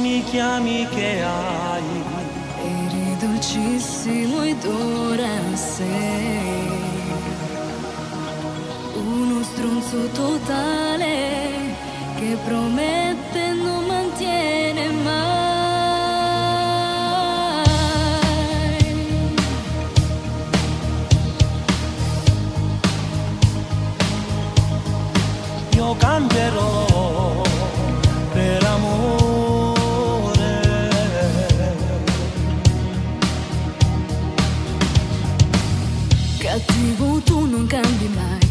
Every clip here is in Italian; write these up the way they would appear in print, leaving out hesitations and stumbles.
mi chiami che hai. Eri dolcissimo ed ora sei uno stronzo totale che promette e non mantiene mai. Io cambierò per amore. Cattivo, tu non cambi mai.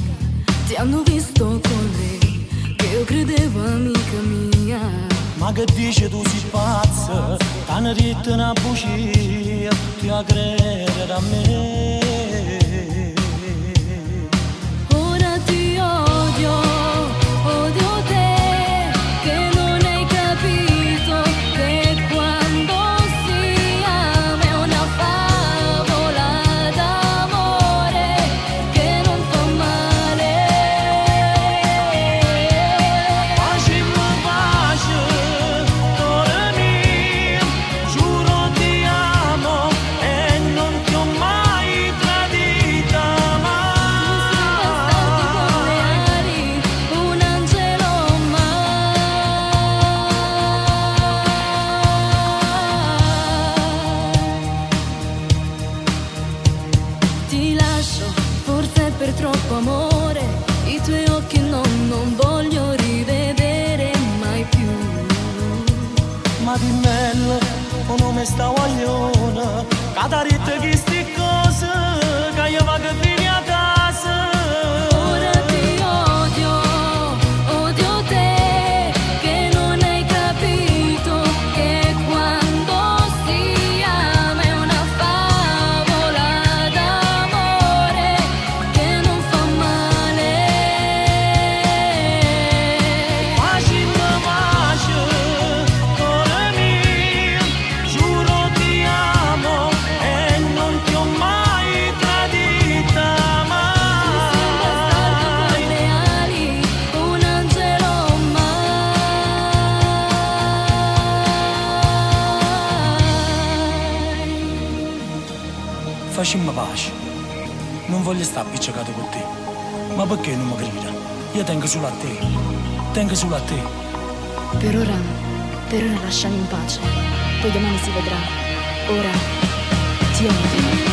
Ti hanno visto con lei, che io credevo amica mia. Ma che dici tu sei pazza? T'hanno detto una bugia, ti a credere a me. Ora ti odio, odio te, che non hai capito che quando si ama è una favola d'amore che non fa male. Facimmo pace, cuore mio, giuro ti amo e non ti ho mai tradita mai. Un angelo mai. Ti lascio, forse per troppo amore, i tuoi occhi non voglio rivedere mai più. Ma di bello, o nome sta guagliona, cataritto che sti cose, che io vado fino a casa. Ora ti odio, odio te, che non hai capito che quando si ama è una favola d'amore che non fa male. Facimmo pace, cuore mio, giuro ti amo e non ti ho mai tradita mai. Le ali, un angelo mai. Facimmo pace, non voglio stare appiccicato con te, ma perché non mi grida? Io tengo solo a te, tengo solo a te. Per ora lasciami in pace, poi domani si vedrà. Ora ti odio.